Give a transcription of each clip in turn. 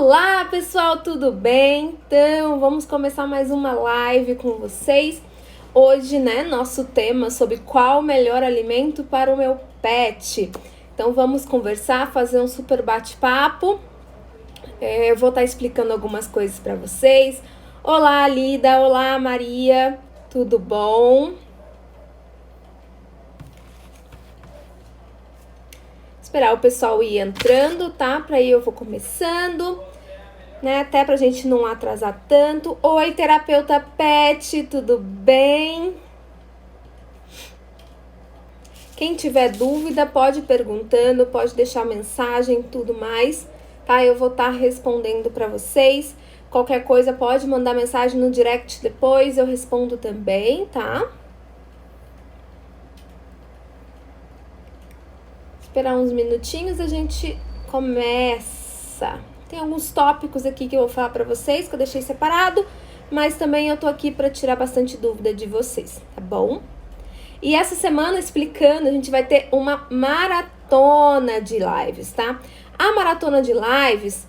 Olá pessoal, tudo bem? Então vamos começar mais uma live com vocês. Hoje, nosso tema sobre qual o melhor alimento para o meu pet. Então vamos conversar, fazer um super bate-papo. Eu vou estar explicando algumas coisas para vocês. Olá Lida, olá Maria, tudo bom? Esperar o pessoal ir entrando, tá? Para aí eu vou começando, até pra gente não atrasar tanto. Oi, terapeuta pet, tudo bem? Quem tiver dúvida pode ir perguntando, pode deixar mensagem, tudo mais, tá? Eu vou estar respondendo para vocês. Qualquer coisa pode mandar mensagem no direct depois, eu respondo também, tá? Esperar uns minutinhos, a gente começa. Tem alguns tópicos aqui que eu vou falar para vocês, que eu deixei separado, mas também eu tô aqui para tirar bastante dúvida de vocês, tá bom? E essa semana, explicando, a gente vai ter uma maratona de lives, tá? A maratona de lives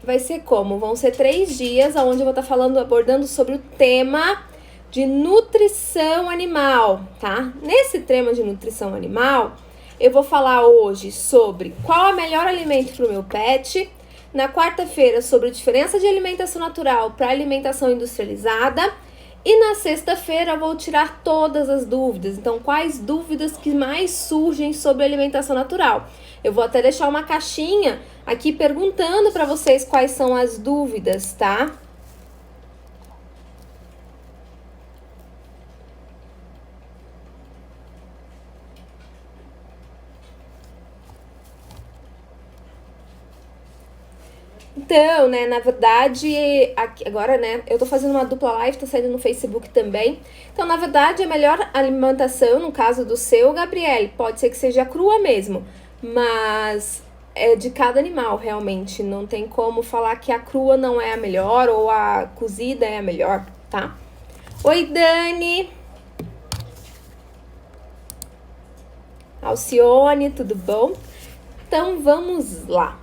vai ser como? Vão ser 3 dias, onde eu vou estar abordando sobre o tema de nutrição animal, tá? Nesse tema de nutrição animal, eu vou falar hoje sobre qual é o melhor alimento para o meu pet. Na quarta-feira, sobre a diferença de alimentação natural para alimentação industrializada. E na sexta-feira, eu vou tirar todas as dúvidas. Então, quais dúvidas que mais surgem sobre alimentação natural? Eu vou até deixar uma caixinha aqui perguntando para vocês quais são as dúvidas, tá? Então, na verdade, agora, eu tô fazendo uma dupla live, tá saindo no Facebook também. Então, na verdade, a melhor alimentação, no caso do seu, Gabriele, pode ser que seja crua mesmo, mas é de cada animal, realmente. Não tem como falar que a crua não é a melhor ou a cozida é a melhor, tá? Oi, Dani! Alcione, tudo bom? Então, vamos lá,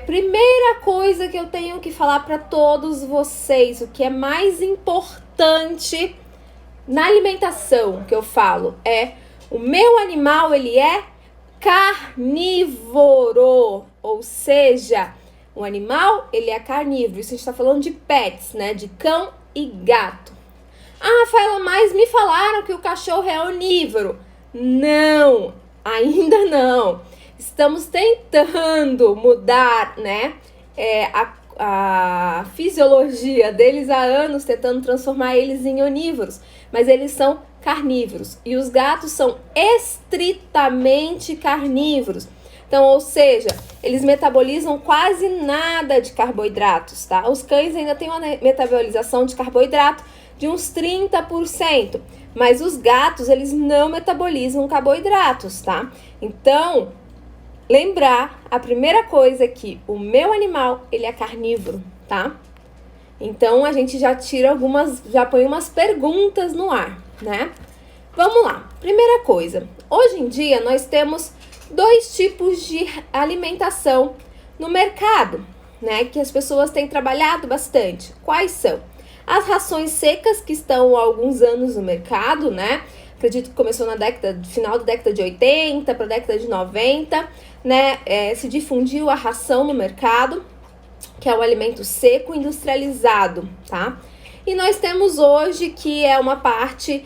Primeira coisa que eu tenho que falar para todos vocês, o que é mais importante na alimentação que eu falo o meu animal, ele é carnívoro, ou seja, o animal, ele é carnívoro. Isso a gente tá falando de pets, de cão e gato. Ah, Rafaela, mas me falaram que o cachorro é onívoro. Não, ainda não. Estamos tentando mudar, a fisiologia deles há anos, tentando transformar eles em onívoros, mas eles são carnívoros e os gatos são estritamente carnívoros. Então, ou seja, eles metabolizam quase nada de carboidratos, tá? Os cães ainda têm uma metabolização de carboidrato de uns 30%, mas os gatos, eles não metabolizam carboidratos, tá? Então, lembrar, a primeira coisa é que o meu animal, ele é carnívoro, tá? Então, a gente já já põe umas perguntas no ar, Vamos lá. Primeira coisa, hoje em dia nós temos 2 tipos de alimentação no mercado, que as pessoas têm trabalhado bastante. Quais são? As rações secas, que estão há alguns anos no mercado, Acredito que começou na final da década de 80 para a década de 90, se difundiu a ração no mercado, que é o alimento seco industrializado, tá? E nós temos hoje, que é uma parte,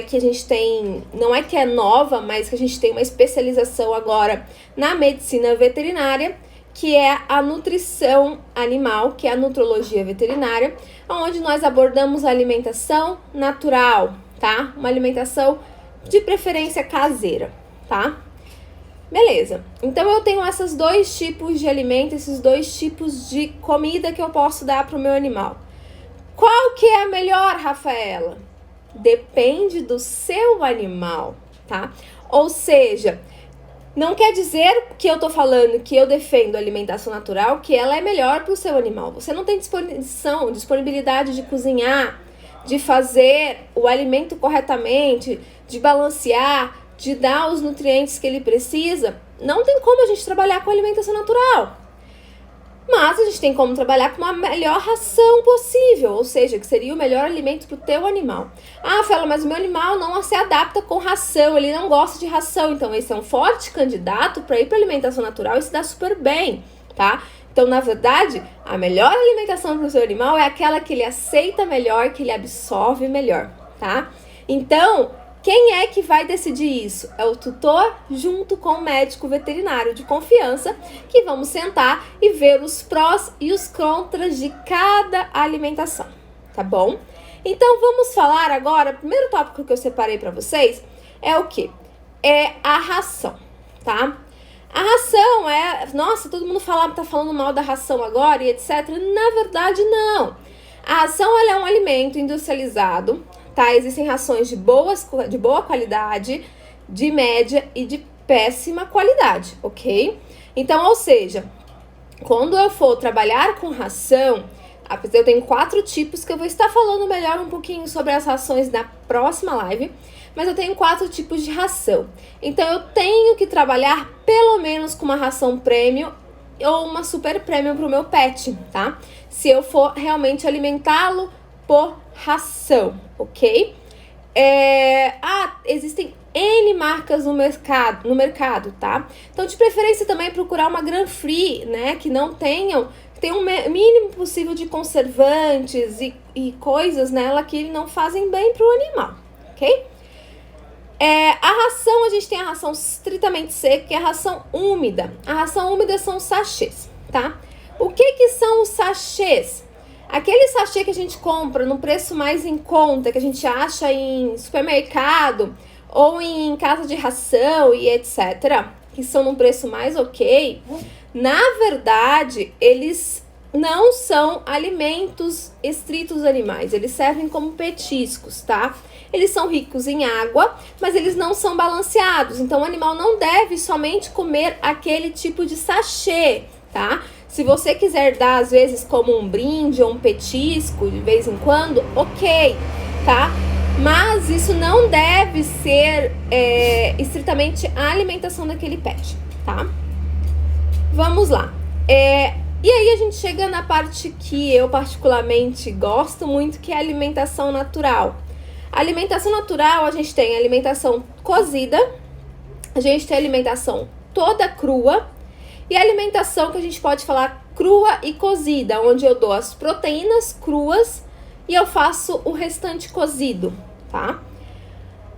que a gente tem, não é que é nova, mas que a gente tem uma especialização agora na medicina veterinária, que é a nutrição animal, que é a nutrologia veterinária, onde nós abordamos a alimentação natural, tá? Uma alimentação de preferência caseira, tá? Beleza. Então, eu tenho esses 2 tipos de alimento, esses 2 tipos de comida que eu posso dar para o meu animal. Qual que é a melhor, Rafaela? Depende do seu animal, tá? Ou seja, não quer dizer que eu tô falando que eu defendo a alimentação natural, que ela é melhor para o seu animal. Você não tem disponibilidade de cozinhar, de fazer o alimento corretamente, de balancear, de dar os nutrientes que ele precisa. Não tem como a gente trabalhar com alimentação natural. Mas a gente tem como trabalhar com a melhor ração possível, ou seja, que seria o melhor alimento para o teu animal. Ah, Fela, mas o meu animal não se adapta com ração, ele não gosta de ração, então esse é um forte candidato para ir para alimentação natural e se dá super bem, tá? Então, na verdade, a melhor alimentação para o seu animal é aquela que ele aceita melhor, que ele absorve melhor, tá? Então, quem é que vai decidir isso? É o tutor junto com o médico veterinário de confiança, que vamos sentar e ver os prós e os contras de cada alimentação, tá bom? Então, vamos falar agora, o primeiro tópico que eu separei para vocês é o quê? É a ração, tá? A ração nossa, todo mundo tá falando mal da ração agora e etc. Na verdade, não. A ração, ela é um alimento industrializado, tá? Existem rações de boa qualidade, de média e de péssima qualidade, ok? Então, ou seja, quando eu for trabalhar com ração, eu tenho 4 tipos que eu vou estar falando melhor um pouquinho sobre as rações na próxima live, mas eu tenho 4 tipos de ração. Então, eu tenho que trabalhar pelo menos com uma ração premium ou uma super premium para o meu pet, tá? Se eu for realmente alimentá-lo por ração, ok? Existem N marcas no mercado, tá? Então, de preferência também procurar uma Grain Free, né? Que não tem um mínimo possível de conservantes e coisas nela que não fazem bem para o animal, ok? A ração, a gente tem a ração estritamente seca e a ração úmida. A ração úmida são os sachês, tá? O que são os sachês? Aquele sachê que a gente compra no preço mais em conta, que a gente acha em supermercado ou em casa de ração e etc., que são num preço mais ok, na verdade, eles não são alimentos estritos animais, eles servem como petiscos, tá? Eles são ricos em água, mas eles não são balanceados, então o animal não deve somente comer aquele tipo de sachê, tá? Se você quiser dar, às vezes, como um brinde ou um petisco, de vez em quando, ok, tá? Mas isso não deve ser estritamente a alimentação daquele pet, tá? Vamos lá. E aí a gente chega na parte que eu particularmente gosto muito, que é a alimentação natural. A alimentação natural, a gente tem alimentação cozida, a gente tem alimentação toda crua, e a alimentação que a gente pode falar crua e cozida, onde eu dou as proteínas cruas e eu faço o restante cozido, tá?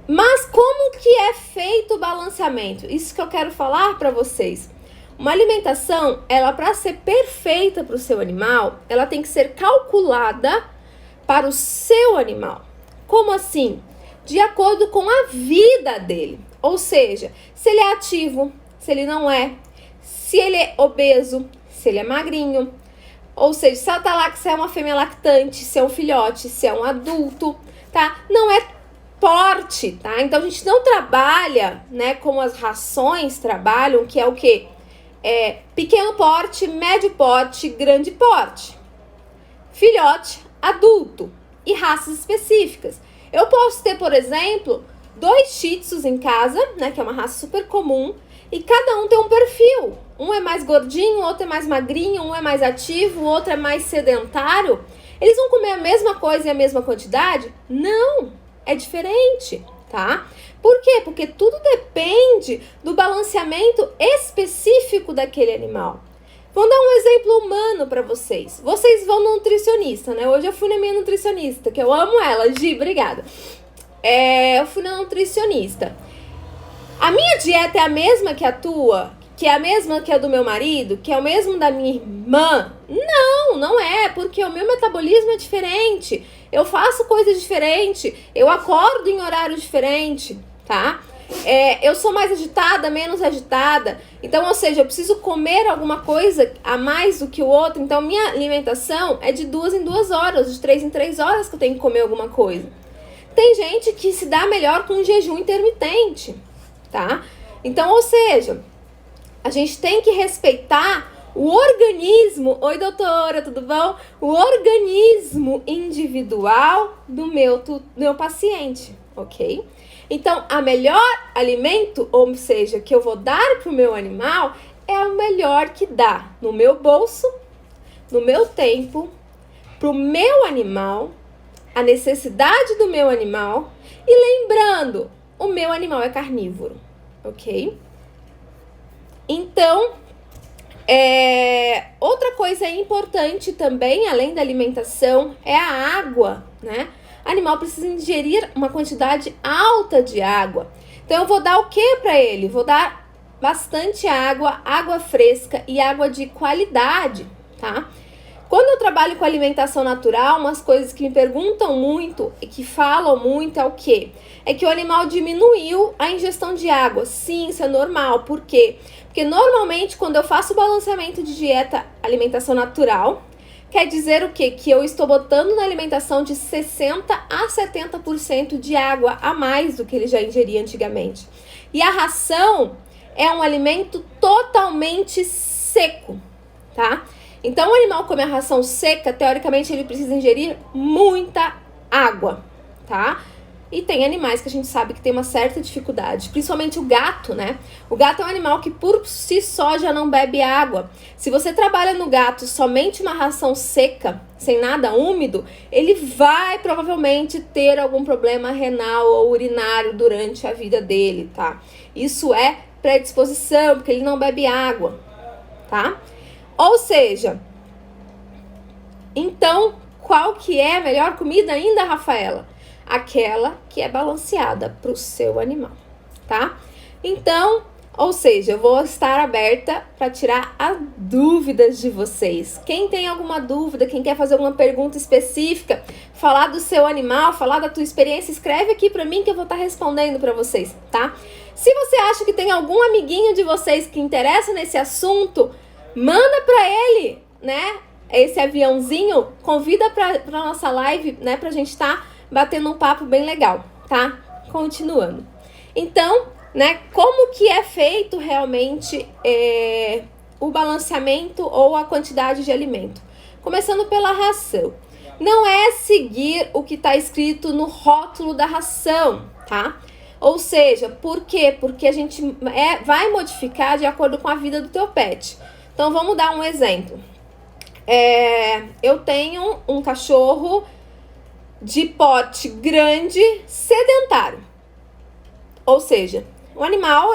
Mas como que é feito o balanceamento? Isso que eu quero falar para vocês. Uma alimentação, ela para ser perfeita para o seu animal, ela tem que ser calculada para o seu animal. Como assim? De acordo com a vida dele. Ou seja, se ele é ativo, se ele não é, se ele é obeso, se ele é magrinho, ou seja, se é uma fêmea lactante, se é um filhote, se é um adulto, tá? Não é porte, tá? Então a gente não trabalha, né, como as rações trabalham, que é o quê? Pequeno porte, médio porte, grande porte, filhote, adulto e raças específicas. Eu posso ter, por exemplo, 2 Shih Tzus em casa, né, que é uma raça super comum, e cada um tem um perfil. Um é mais gordinho, o outro é mais magrinho, um é mais ativo, o outro é mais sedentário. Eles vão comer a mesma coisa e a mesma quantidade? Não, é diferente, tá? Por quê? Porque tudo depende do balanceamento específico daquele animal. Vou dar um exemplo humano para vocês. Vocês vão no nutricionista, né? Hoje eu fui na minha nutricionista, que eu amo ela. Gi, obrigada. Eu fui na nutricionista. A minha dieta é a mesma que a tua? Que é a mesma que a do meu marido? Que é o mesmo da minha irmã? Não, não é, porque o meu metabolismo é diferente. Eu faço coisas diferentes. Eu acordo em horário diferente, tá? Eu sou mais agitada, menos agitada. Então, ou seja, eu preciso comer alguma coisa a mais do que o outro. Então, minha alimentação é de 2 em 2 horas, de 3 em 3 horas que eu tenho que comer alguma coisa. Tem gente que se dá melhor com um jejum intermitente, tá? Então, ou seja, a gente tem que respeitar o organismo. Oi, doutora, tudo bom? O organismo individual do meu paciente, ok? Então, a melhor alimento, ou seja, que eu vou dar para o meu animal, é o melhor que dá no meu bolso, no meu tempo, pro meu animal, a necessidade do meu animal, e lembrando, o meu animal é carnívoro, ok? Então, outra coisa importante também, além da alimentação, é a água, né? O animal precisa ingerir uma quantidade alta de água. Então, eu vou dar o que para ele? Vou dar bastante água, água fresca e água de qualidade, tá? Quando eu trabalho com alimentação natural, umas coisas que me perguntam muito e que falam muito é o quê? É que o animal diminuiu a ingestão de água. Sim, isso é normal. Por quê? Porque normalmente quando eu faço o balanceamento de dieta alimentação natural, quer dizer o quê? Que eu estou botando na alimentação de 60% a 70% de água a mais do que ele já ingeria antigamente. E a ração é um alimento totalmente seco, tá? Então, o animal come a ração seca, teoricamente ele precisa ingerir muita água, tá? E tem animais que a gente sabe que tem uma certa dificuldade, principalmente o gato, né? O gato é um animal que por si só já não bebe água. Se você trabalha no gato somente uma ração seca, sem nada úmido, ele vai provavelmente ter algum problema renal ou urinário durante a vida dele, tá? Isso é predisposição, porque ele não bebe água, tá? Ou seja, então, qual que é a melhor comida ainda, Rafaela? Aquela que é balanceada para o seu animal, tá? Então, ou seja, eu vou estar aberta para tirar as dúvidas de vocês. Quem tem alguma dúvida, quem quer fazer alguma pergunta específica, falar do seu animal, falar da tua experiência, escreve aqui para mim que eu vou estar respondendo para vocês, tá? Se você acha que tem algum amiguinho de vocês que interessa nesse assunto, manda para ele, né? Esse aviãozinho, convida para nossa live, né? Pra gente estar batendo um papo bem legal, tá? Continuando. Então, né? Como que é feito realmente o balanceamento ou a quantidade de alimento? Começando pela ração. Não é seguir o que está escrito no rótulo da ração, tá? Ou seja, por quê? Porque a gente vai modificar de acordo com a vida do teu pet. Então, vamos dar um exemplo. Eu tenho um cachorro de porte grande, sedentário. Ou seja, o animal,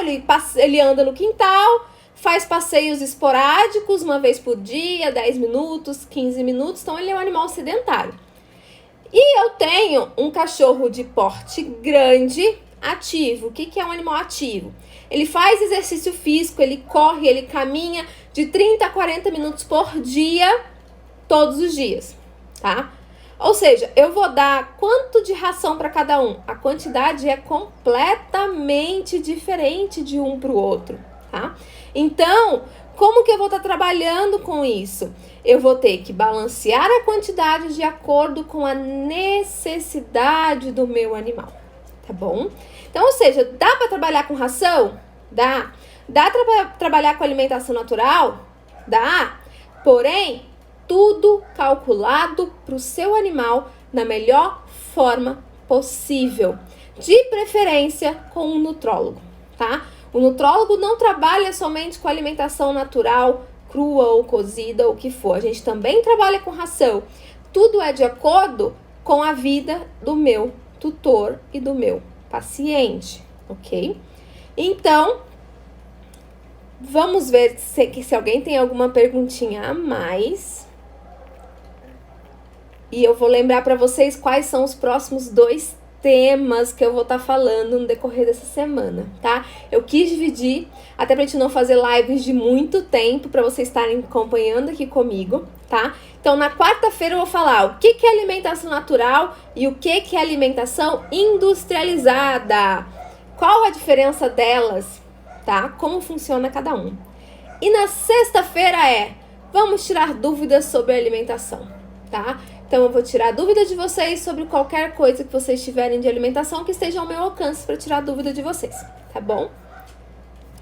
ele anda no quintal, faz passeios esporádicos, uma vez por dia, 10 minutos, 15 minutos. Então, ele é um animal sedentário. E eu tenho um cachorro de porte grande, ativo. O que é um animal ativo? Ele faz exercício físico, ele corre, ele caminha de 30 a 40 minutos por dia, todos os dias, tá? Ou seja, eu vou dar quanto de ração para cada um? A quantidade é completamente diferente de um para o outro, tá? Então, como que eu vou estar trabalhando com isso? Eu vou ter que balancear a quantidade de acordo com a necessidade do meu animal, tá bom? Então, ou seja, dá para trabalhar com ração? Dá. Dá para trabalhar com alimentação natural? Dá. Porém, tudo calculado para o seu animal na melhor forma possível. De preferência com um nutrólogo, tá? O nutrólogo não trabalha somente com alimentação natural, crua ou cozida, o que for. A gente também trabalha com ração. Tudo é de acordo com a vida do meu tutor e do meu paciente, ok? Então, vamos ver se alguém tem alguma perguntinha a mais. E eu vou lembrar para vocês quais são os próximos 2 temas que eu vou estar falando no decorrer dessa semana, tá? Eu quis dividir, até pra gente não fazer lives de muito tempo, para vocês estarem acompanhando aqui comigo, tá? Então, na quarta-feira eu vou falar o que é alimentação natural e o que é alimentação industrializada. Qual a diferença delas, tá? Como funciona cada um. E na sexta-feira vamos tirar dúvidas sobre a alimentação, tá? Então, eu vou tirar dúvidas de vocês sobre qualquer coisa que vocês tiverem de alimentação que esteja ao meu alcance para tirar dúvida de vocês, tá bom?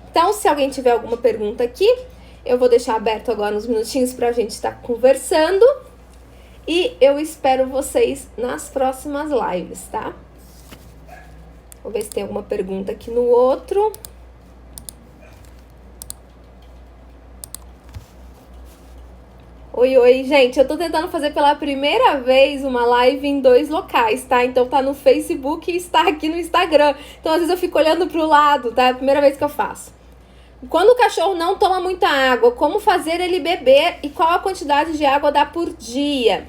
Então, se alguém tiver alguma pergunta aqui, eu vou deixar aberto agora uns minutinhos para a gente estar conversando. E eu espero vocês nas próximas lives, tá? Vou ver se tem alguma pergunta aqui no outro. Oi, gente, eu tô tentando fazer pela primeira vez uma live em 2 locais, tá? Então tá no Facebook e está aqui no Instagram. Então às vezes eu fico olhando pro lado, tá? É a primeira vez que eu faço. Quando o cachorro não toma muita água, como fazer ele beber e qual a quantidade de água dá por dia?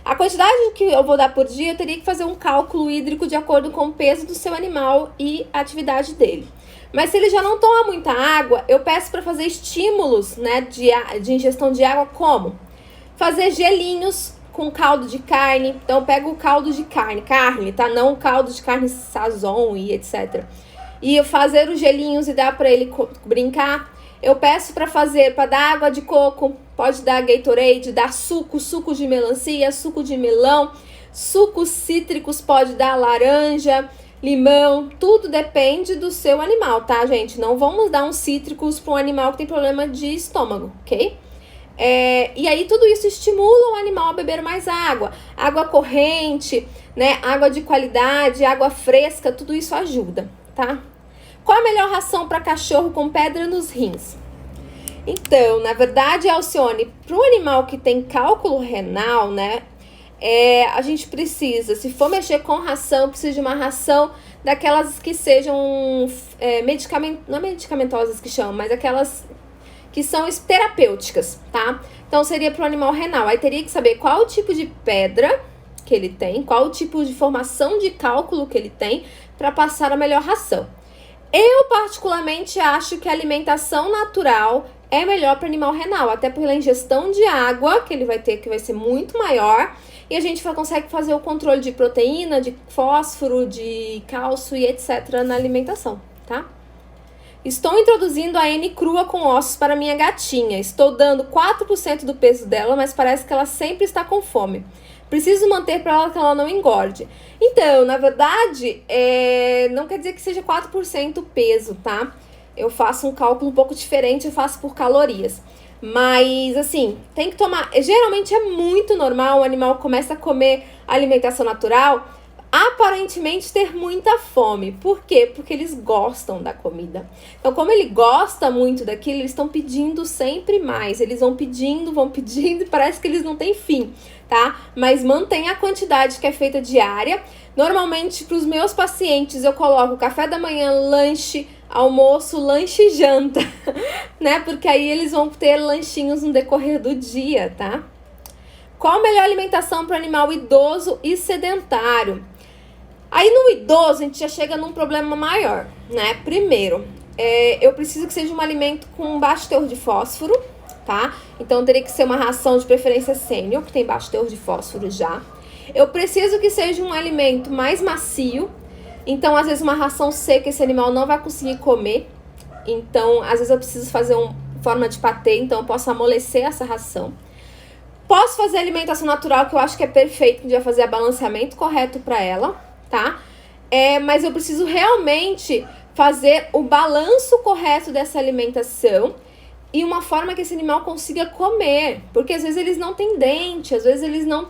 A quantidade que eu vou dar por dia, eu teria que fazer um cálculo hídrico de acordo com o peso do seu animal e a atividade dele. Mas se ele já não toma muita água, eu peço para fazer estímulos, né, de ingestão de água, como? Fazer gelinhos com caldo de carne. Então eu pego o caldo de carne, tá? Não o caldo de carne sazon e etc. E fazer os gelinhos e dar para ele brincar. Eu peço para dar água de coco, pode dar Gatorade, dar suco de melancia, suco de melão, sucos cítricos, pode dar laranja, limão, tudo depende do seu animal, tá, gente? Não vamos dar uns cítricos para um animal que tem problema de estômago, ok? E aí tudo isso estimula o animal a beber mais água. Água corrente, né? Água de qualidade, água fresca, tudo isso ajuda, tá? Qual a melhor ração para cachorro com pedra nos rins? Então, na verdade, Alcione, para o animal que tem cálculo renal, né? A gente precisa, se for mexer com ração, precisa de uma ração daquelas que sejam não medicamentosas que chamam, mas aquelas que são terapêuticas, tá? Então seria para o animal renal. Aí teria que saber qual o tipo de pedra que ele tem, qual o tipo de formação de cálculo que ele tem para passar a melhor ração. Eu particularmente acho que a alimentação natural é melhor para animal renal, até pela ingestão de água que ele vai ter, que vai ser muito maior, e a gente consegue fazer o controle de proteína, de fósforo, de cálcio e etc. na alimentação, tá? Estou introduzindo a N crua com ossos para minha gatinha. Estou dando 4% do peso dela, mas parece que ela sempre está com fome. Preciso manter para ela que ela não engorde. Então, na verdade, não quer dizer que seja 4% o peso, tá? Eu faço um cálculo um pouco diferente, eu faço por calorias. Mas, assim, tem que tomar... Geralmente é muito normal o animal começa a comer alimentação natural, aparentemente ter muita fome. Por quê? Porque eles gostam da comida. Então, como ele gosta muito daquilo, eles estão pedindo sempre mais. Eles vão pedindo e parece que eles não têm fim, tá? Mas mantém a quantidade que é feita diária. Normalmente, para os meus pacientes, eu coloco café da manhã, lanche, almoço, lanche e janta, né? Porque aí eles vão ter lanchinhos no decorrer do dia, tá? Qual a melhor alimentação para o animal idoso e sedentário? Aí no idoso a gente já chega num problema maior, né? Primeiro, eu preciso que seja um alimento com baixo teor de fósforo, tá? Então teria que ser uma ração de preferência sênior, que tem baixo teor de fósforo já. Eu preciso que seja um alimento mais macio, então às vezes uma ração seca esse animal não vai conseguir comer. Então às vezes eu preciso fazer uma forma de patê, então eu posso amolecer essa ração. Posso fazer alimentação natural, que eu acho que é perfeito, que a gente vai fazer o balanceamento correto para ela, tá? Mas eu preciso realmente fazer o balanço correto dessa alimentação e uma forma que esse animal consiga comer, porque às vezes eles não têm dente, às vezes eles não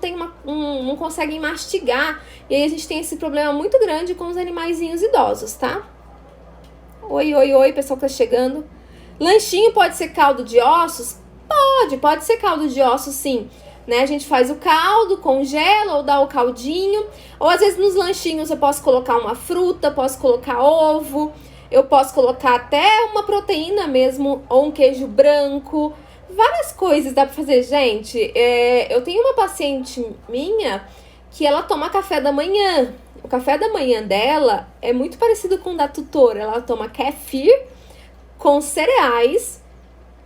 conseguem mastigar, e aí a gente tem esse problema muito grande com os animaizinhos idosos, tá? Oi, pessoal que tá chegando. Lanchinho pode ser caldo de ossos? Pode ser caldo de ossos, sim. Né? A gente faz o caldo, congela ou dá o caldinho. Ou às vezes nos lanchinhos eu posso colocar uma fruta, posso colocar ovo, eu posso colocar até uma proteína mesmo, ou um queijo branco. Várias coisas dá pra fazer, gente. Eu tenho uma paciente minha que ela toma café da manhã. O café da manhã dela é muito parecido com o da tutora. Ela toma kefir com cereais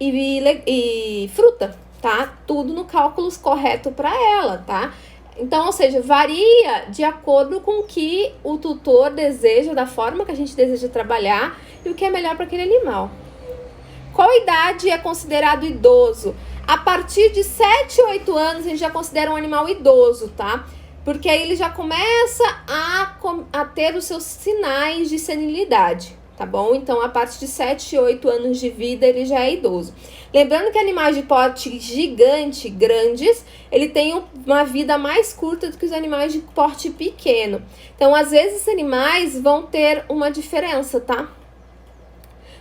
e fruta, tá? Tudo no cálculo correto para ela, tá? Então, ou seja, varia de acordo com o que o tutor deseja, da forma que a gente deseja trabalhar e o que é melhor para aquele animal. Qual idade é considerado idoso? A partir de 7, 8 anos a gente já considera um animal idoso, tá? Porque aí ele já começa a ter os seus sinais de senilidade, tá bom? Então, a partir de 7, 8 anos de vida, ele já é idoso. Lembrando que animais de porte gigante, grandes, ele tem uma vida mais curta do que os animais de porte pequeno. Então, às vezes, esses animais vão ter uma diferença, tá?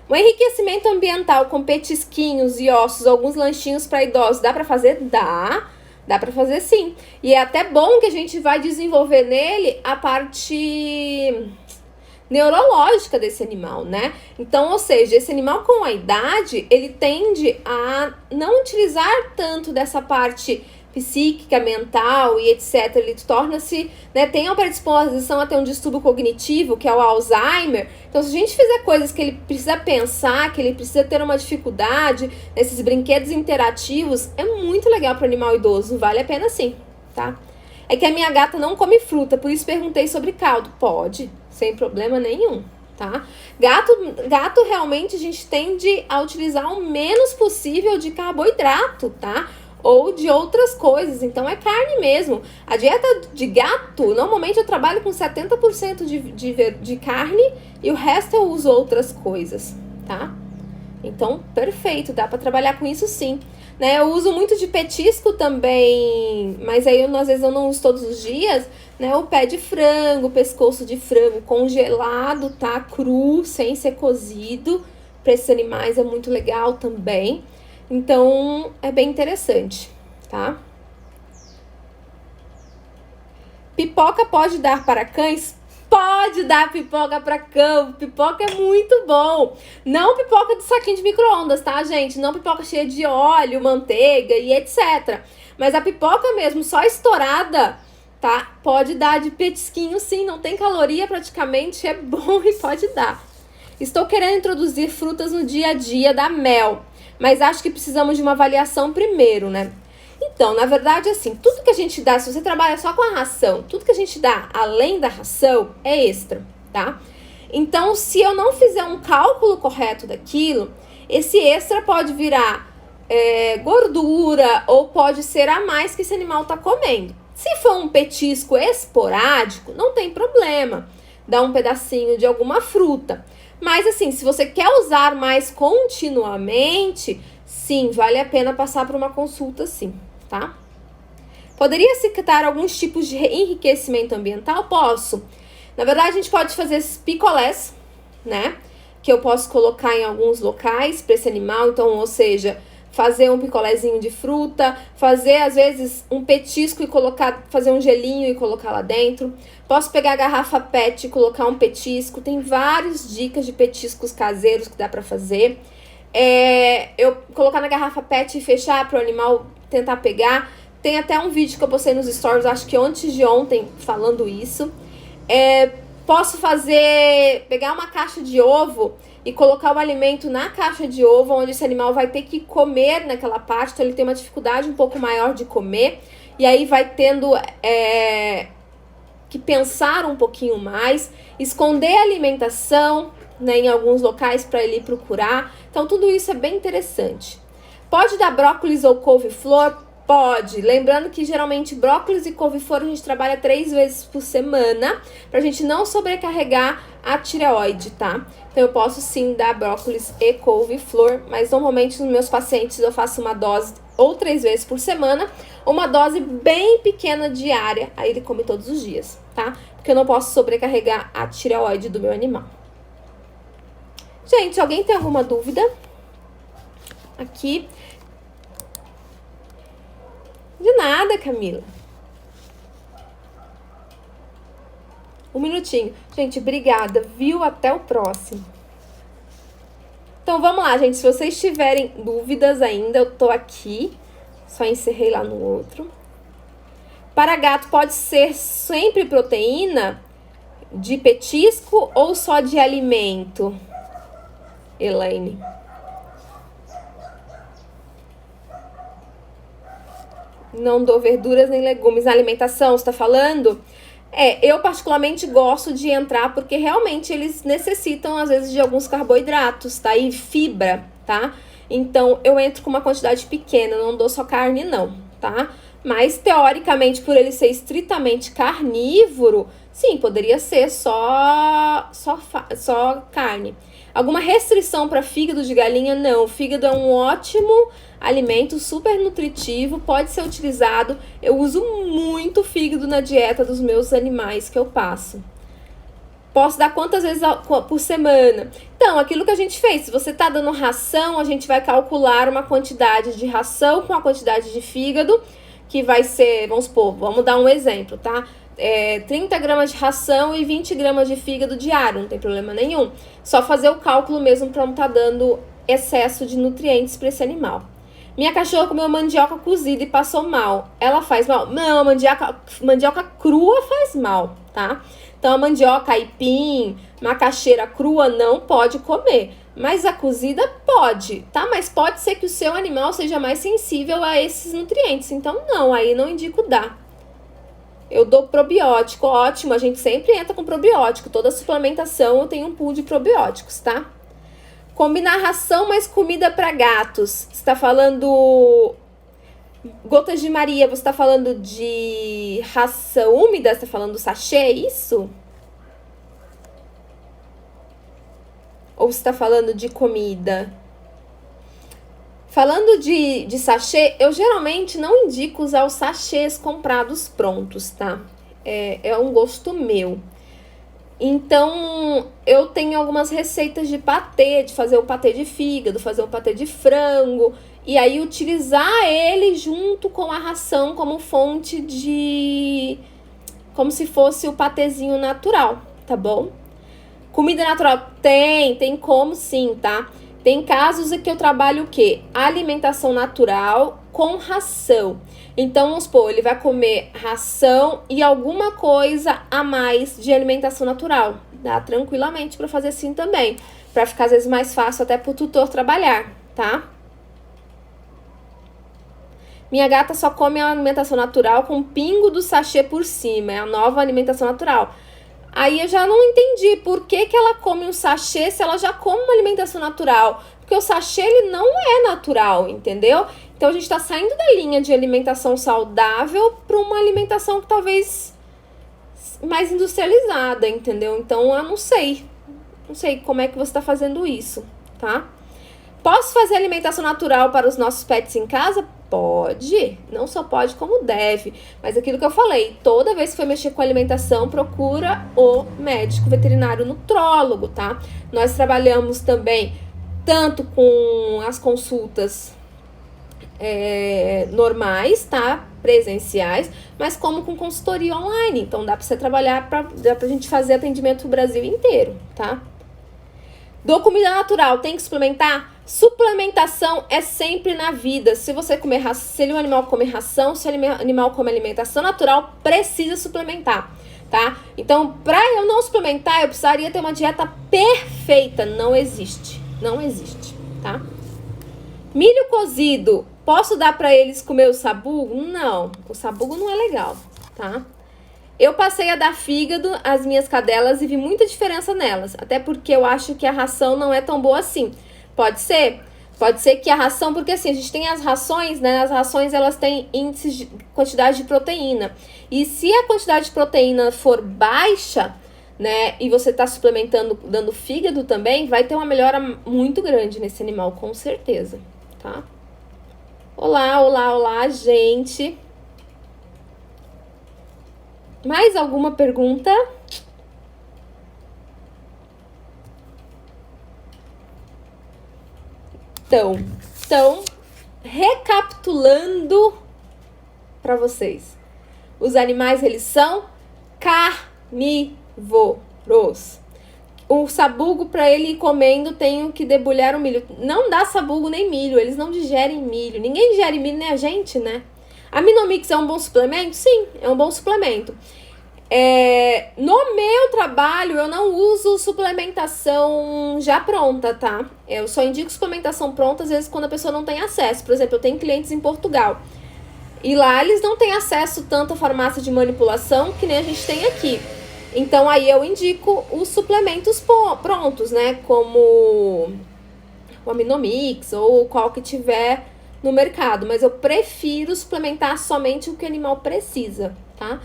Um enriquecimento ambiental com petisquinhos e ossos, alguns lanchinhos para idosos, dá para fazer? Dá para fazer sim. E é até bom que a gente vai desenvolver nele a parte neurológica desse animal, né? Então, ou seja, esse animal com a idade, ele tende a não utilizar tanto dessa parte psíquica, mental e etc. Ele torna-se, né, tem uma predisposição a ter um distúrbio cognitivo, que é o Alzheimer. Então, se a gente fizer coisas que ele precisa pensar, que ele precisa ter uma dificuldade, nesses brinquedos interativos, é muito legal para o animal idoso, vale a pena sim, tá? É que a minha gata não come fruta, por isso perguntei sobre caldo. Pode, sem problema nenhum, tá? Gato realmente a gente tende a utilizar o menos possível de carboidrato, tá? Ou de outras coisas, então é carne mesmo. A dieta de gato, normalmente eu trabalho com 70% de carne e o resto eu uso outras coisas, tá? Então, perfeito, dá pra trabalhar com isso sim. Né, eu uso muito de petisco também, mas aí às vezes eu não uso todos os dias, né? O pé de frango, o pescoço de frango congelado, tá? Cru, sem ser cozido. Para esses animais é muito legal também. Então, é bem interessante, tá? Pipoca pode dar para cães? Pode dar pipoca para cão, pipoca é muito bom. Não pipoca de saquinho de micro-ondas, tá, gente? Não pipoca cheia de óleo, manteiga e etc. Mas a pipoca mesmo, só estourada, tá? Pode dar de petisquinho, sim, não tem caloria praticamente, é bom e pode dar. Estou querendo introduzir frutas no dia a dia da Mel, mas acho que precisamos de uma avaliação primeiro, né? Então, na verdade, assim, tudo que a gente dá, se você trabalha só com a ração, tudo que a gente dá além da ração é extra, tá? Então, se eu não fizer um cálculo correto daquilo, esse extra pode virar gordura ou pode ser a mais que esse animal tá comendo. Se for um petisco esporádico, não tem problema, dá um pedacinho de alguma fruta. Mas assim, se você quer usar mais continuamente, sim, vale a pena passar por uma consulta, sim, tá? Poderia citar alguns tipos de enriquecimento ambiental? Posso. Na verdade, a gente pode fazer esses picolés, né? Que eu posso colocar em alguns locais para esse animal. Então, ou seja, fazer um picolézinho de fruta, fazer às vezes um petisco e fazer um gelinho e colocar lá dentro. Posso pegar a garrafa PET e colocar um petisco. Tem várias dicas de petiscos caseiros que dá para fazer. Eu colocar na garrafa PET e fechar para o animal tentar pegar. Tem até um vídeo que eu postei nos stories, acho que antes de ontem, falando isso. Posso pegar uma caixa de ovo e colocar o alimento na caixa de ovo, onde esse animal vai ter que comer naquela parte, então ele tem uma dificuldade um pouco maior de comer, e aí vai tendo que pensar um pouquinho mais, esconder a alimentação, né, em alguns locais para ele procurar. Então, tudo isso é bem interessante. Pode dar brócolis ou couve-flor? Pode. Lembrando que geralmente brócolis e couve-flor a gente trabalha 3 vezes por semana, pra gente não sobrecarregar a tireoide, tá? Então, eu posso sim dar brócolis e couve-flor, mas normalmente nos meus pacientes eu faço uma dose ou 3 vezes por semana, uma dose bem pequena diária, aí ele come todos os dias, tá? Porque eu não posso sobrecarregar a tireoide do meu animal. Gente, alguém tem alguma dúvida? Aqui. De nada, Camila. Um minutinho. Gente, obrigada, viu? Até o próximo. Então, vamos lá, gente. Se vocês tiverem dúvidas ainda, eu tô aqui. Só encerrei lá no outro. Para gato, pode ser sempre proteína de petisco ou só de alimento? Elaine. Não dou verduras nem legumes na alimentação, você tá falando? Eu particularmente gosto de entrar porque realmente eles necessitam, às vezes, de alguns carboidratos, tá? E fibra, tá? Então, eu entro com uma quantidade pequena, não dou só carne, não, tá? Mas, teoricamente, por ele ser estritamente carnívoro, sim, poderia ser só carne. Alguma restrição para fígado de galinha? Não. O fígado é um ótimo alimento, super nutritivo, pode ser utilizado. Eu uso muito fígado na dieta dos meus animais que eu passo. Posso dar quantas vezes por semana? Então, aquilo que a gente fez, se você tá dando ração, a gente vai calcular uma quantidade de ração com a quantidade de fígado, que vai ser, vamos supor, vamos dar um exemplo, tá? 30 gramas de ração e 20 gramas de fígado diário, não tem problema nenhum. Só fazer o cálculo mesmo para não estar dando excesso de nutrientes para esse animal. Minha cachorra comeu mandioca cozida e passou mal. Ela faz mal? Não, a mandioca crua faz mal, tá? Então, a mandioca, aipim, macaxeira crua não pode comer. Mas a cozida pode, tá? Mas pode ser que o seu animal seja mais sensível a esses nutrientes. Então, não, aí não indico dar. Eu dou probiótico, ótimo, a gente sempre entra com probiótico. Toda suplementação eu tenho um pool de probióticos, tá? Combinar ração mais comida para gatos. Você está falando gotas de Maria, você está falando de ração úmida? Você está falando do sachê, é isso? Ou você está falando de comida? Falando de sachê, eu geralmente não indico usar os sachês comprados prontos, tá? É um gosto meu. Então, eu tenho algumas receitas de patê, de fazer o patê de fígado, fazer o patê de frango, e aí utilizar ele junto com a ração como fonte de... como se fosse o patezinho natural, tá bom? Comida natural? Tem como sim, tá? Tem casos em que eu trabalho o quê? Alimentação natural com ração. Então, vamos supor, ele vai comer ração e alguma coisa a mais de alimentação natural. Dá tranquilamente para fazer assim também. Para ficar, às vezes, mais fácil até pro tutor trabalhar, tá? Minha gata só come a alimentação natural com pingo do sachê por cima. É a nova alimentação natural. Aí eu já não entendi por que ela come um sachê se ela já come uma alimentação natural. Porque o sachê, ele não é natural, entendeu? Então, a gente tá saindo da linha de alimentação saudável para uma alimentação que talvez mais industrializada, entendeu? Então, eu não sei. Não sei como é que você tá fazendo isso, tá? Posso fazer alimentação natural para os nossos pets em casa? Pode. Não só pode, como deve. Mas aquilo que eu falei, toda vez que for mexer com alimentação, procura o médico veterinário nutrólogo, tá? Nós trabalhamos também tanto com as consultas normais, tá? Presenciais, mas como com consultoria online. Então, dá pra você trabalhar, dá pra gente fazer atendimento no Brasil inteiro, tá? Dou comida natural, tem que suplementar? Suplementação é sempre na vida. Se você comer ração, se o animal comer ração, se o animal comer alimentação natural, precisa suplementar, tá? Então, pra eu não suplementar, eu precisaria ter uma dieta perfeita. Não existe, tá? Milho cozido, posso dar pra eles comer o sabugo? Não, o sabugo não é legal, tá? Eu passei a dar fígado às minhas cadelas e vi muita diferença nelas. Até porque eu acho que a ração não é tão boa assim. Pode ser que a ração... Porque assim, a gente tem as rações, né? As rações, elas têm índices de quantidade de proteína. E se a quantidade de proteína for baixa, né? E você tá suplementando, dando fígado também, vai ter uma melhora muito grande nesse animal, com certeza, tá? Olá, gente. Mais alguma pergunta? Então, recapitulando para vocês. Os animais, eles são carnívoros. O sabugo, para ele ir comendo, tenho que debulhar o milho. Não dá sabugo nem milho, eles não digerem milho. Ninguém digere milho, nem a gente, né? A Minomix é um bom suplemento? Sim, é um bom suplemento. No meu trabalho, eu não uso suplementação já pronta, tá? Eu só indico suplementação pronta, às vezes, quando a pessoa não tem acesso. Por exemplo, eu tenho clientes em Portugal. E lá, eles não têm acesso tanto à farmácia de manipulação que nem a gente tem aqui. Então, aí eu indico os suplementos prontos, né? Como o Aminomix ou qual que tiver no mercado. Mas eu prefiro suplementar somente o que o animal precisa, tá?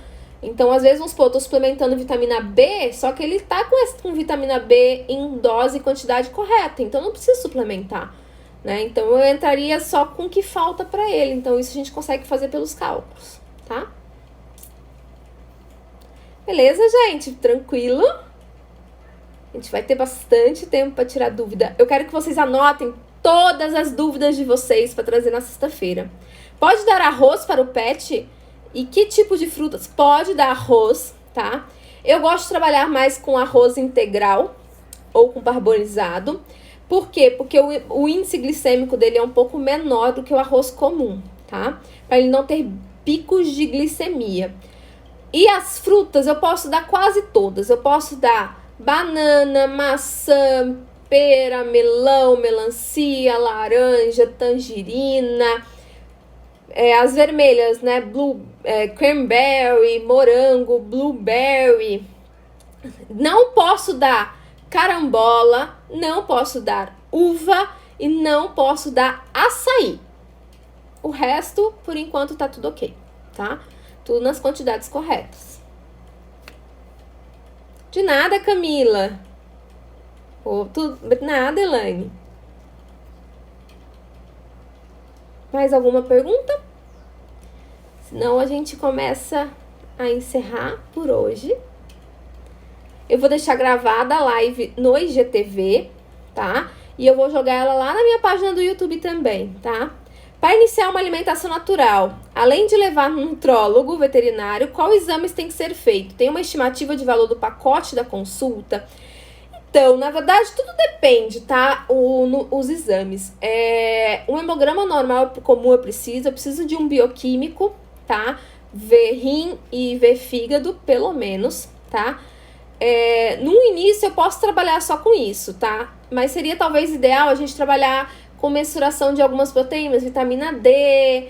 Então, às vezes, vamos supor, eu tô suplementando vitamina B, só que ele tá com vitamina B em dose e quantidade correta. Então, não precisa suplementar, né? Então, eu entraria só com o que falta pra ele. Então, isso a gente consegue fazer pelos cálculos, tá? Beleza, gente? Tranquilo? A gente vai ter bastante tempo para tirar dúvida. Eu quero que vocês anotem todas as dúvidas de vocês para trazer na sexta-feira. Pode dar arroz para o pet? E que tipo de frutas? Pode dar arroz, tá? Eu gosto de trabalhar mais com arroz integral ou com parbolizado. Por quê? Porque o índice glicêmico dele é um pouco menor do que o arroz comum, tá? Para ele não ter picos de glicemia. E as frutas eu posso dar quase todas. Eu posso dar banana, maçã, pera, melão, melancia, laranja, tangerina, as vermelhas, né? Cranberry, morango, blueberry. Não posso dar carambola, não posso dar uva e não posso dar açaí. O resto, por enquanto, tá tudo ok, tá? Tudo nas quantidades corretas. De nada, Camila. Nada, Elaine. Mais alguma pergunta? Senão a gente começa a encerrar por hoje. Eu vou deixar gravada a live no IGTV, tá? E eu vou jogar ela lá na minha página do YouTube também, tá? Para iniciar uma alimentação natural, além de levar no nutrólogo veterinário, qual exames tem que ser feito? Tem uma estimativa de valor do pacote da consulta? Então, na verdade, tudo depende, tá? Os exames. Um hemograma normal comum eu preciso de um bioquímico, tá? Ver rim e ver fígado, pelo menos, tá? No início eu posso trabalhar só com isso, tá? Mas seria talvez ideal a gente trabalhar com mensuração de algumas proteínas, vitamina D,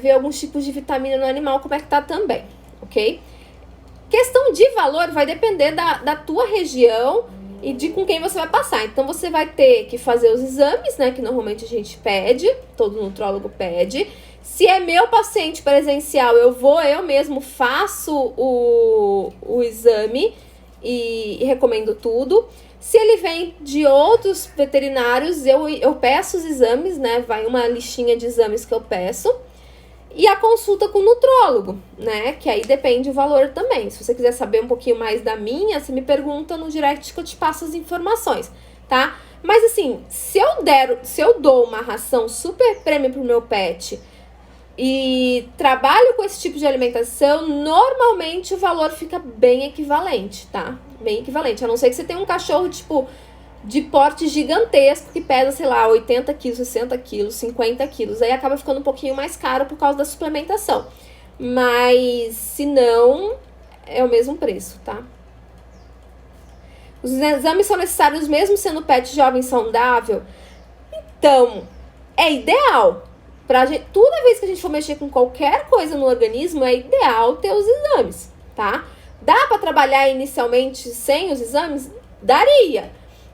ver alguns tipos de vitamina no animal, como é que tá também, ok? Questão de valor vai depender da tua região e de com quem você vai passar. Então, você vai ter que fazer os exames, né, que normalmente a gente pede, todo nutrólogo pede. Se é meu paciente presencial, eu mesmo faço o exame e recomendo tudo. Se ele vem de outros veterinários, eu peço os exames, né? Vai uma listinha de exames que eu peço. E a consulta com o nutrólogo, né? Que aí depende o valor também. Se você quiser saber um pouquinho mais da minha, você me pergunta no direct que eu te passo as informações, tá? Mas assim, se eu dou uma ração super premium pro meu pet e trabalho com esse tipo de alimentação, normalmente o valor fica bem equivalente, tá? Bem equivalente. A não ser que você tenha um cachorro, tipo, de porte gigantesco, que pesa, sei lá, 80 quilos, 60 quilos, 50 quilos. Aí acaba ficando um pouquinho mais caro por causa da suplementação. Mas, se não, é o mesmo preço, tá? Os exames são necessários mesmo sendo pet jovem saudável? Então, é ideal. Toda vez que a gente for mexer com qualquer coisa no organismo, é ideal ter os exames, tá? Dá para trabalhar inicialmente sem os exames? Daria.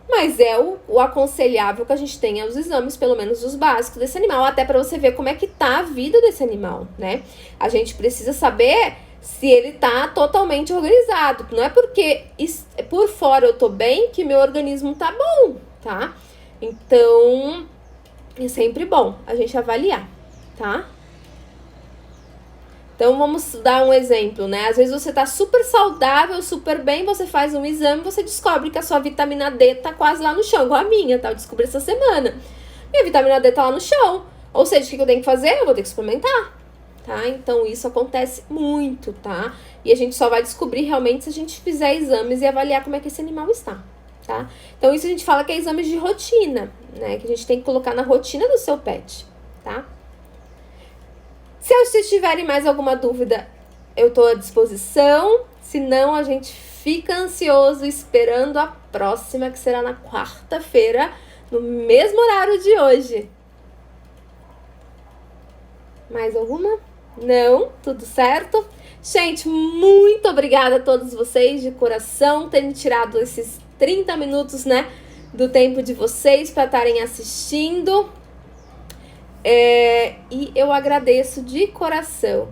Mas é o aconselhável que a gente tenha os exames, pelo menos os básicos desse animal, até para você ver como é que tá a vida desse animal, né? A gente precisa saber se ele tá totalmente organizado. Não é porque por fora eu tô bem que meu organismo tá bom, tá? Então, é sempre bom a gente avaliar, tá? Então, vamos dar um exemplo, né? Às vezes você tá super saudável, super bem, você faz um exame e você descobre que a sua vitamina D tá quase lá no chão, igual a minha, tá? Eu descobri essa semana. Minha vitamina D tá lá no chão. Ou seja, o que eu tenho que fazer? Eu vou ter que suplementar, tá? Então, isso acontece muito, tá? E a gente só vai descobrir realmente se a gente fizer exames e avaliar como é que esse animal está, tá? Então, isso a gente fala que é exames de rotina, né? Que a gente tem que colocar na rotina do seu pet, tá? Se vocês tiverem mais alguma dúvida, eu tô à disposição. Se não, a gente fica ansioso esperando a próxima, que será na quarta-feira, no mesmo horário de hoje. Mais alguma? Não? Tudo certo? Gente, muito obrigada a todos vocês de coração terem tirado esses 30 minutos, né, do tempo de vocês para estarem assistindo. E eu agradeço de coração.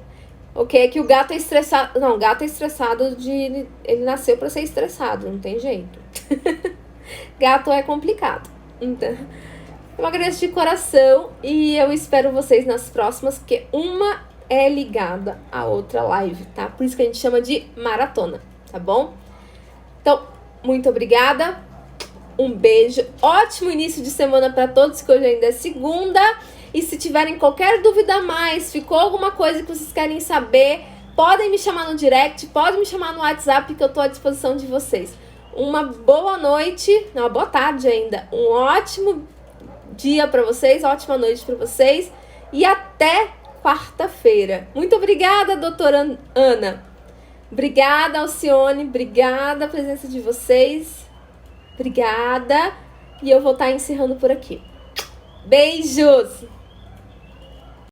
Ok? É que o gato é estressado. Não, o gato é estressado ele nasceu para ser estressado, não tem jeito. Gato é complicado. Então, eu agradeço de coração e eu espero vocês nas próximas, porque uma é ligada à outra live, tá? Por isso que a gente chama de maratona, tá bom? Então, muito obrigada. Um beijo, ótimo início de semana para todos, que hoje ainda é segunda. E se tiverem qualquer dúvida a mais, ficou alguma coisa que vocês querem saber, podem me chamar no direct, podem me chamar no WhatsApp, que eu tô à disposição de vocês. Uma boa noite, uma boa tarde ainda, um ótimo dia para vocês, ótima noite para vocês e até quarta-feira. Muito obrigada, doutora Ana. Obrigada, Alcione, obrigada a presença de vocês. Obrigada. E eu vou estar encerrando por aqui. Beijos!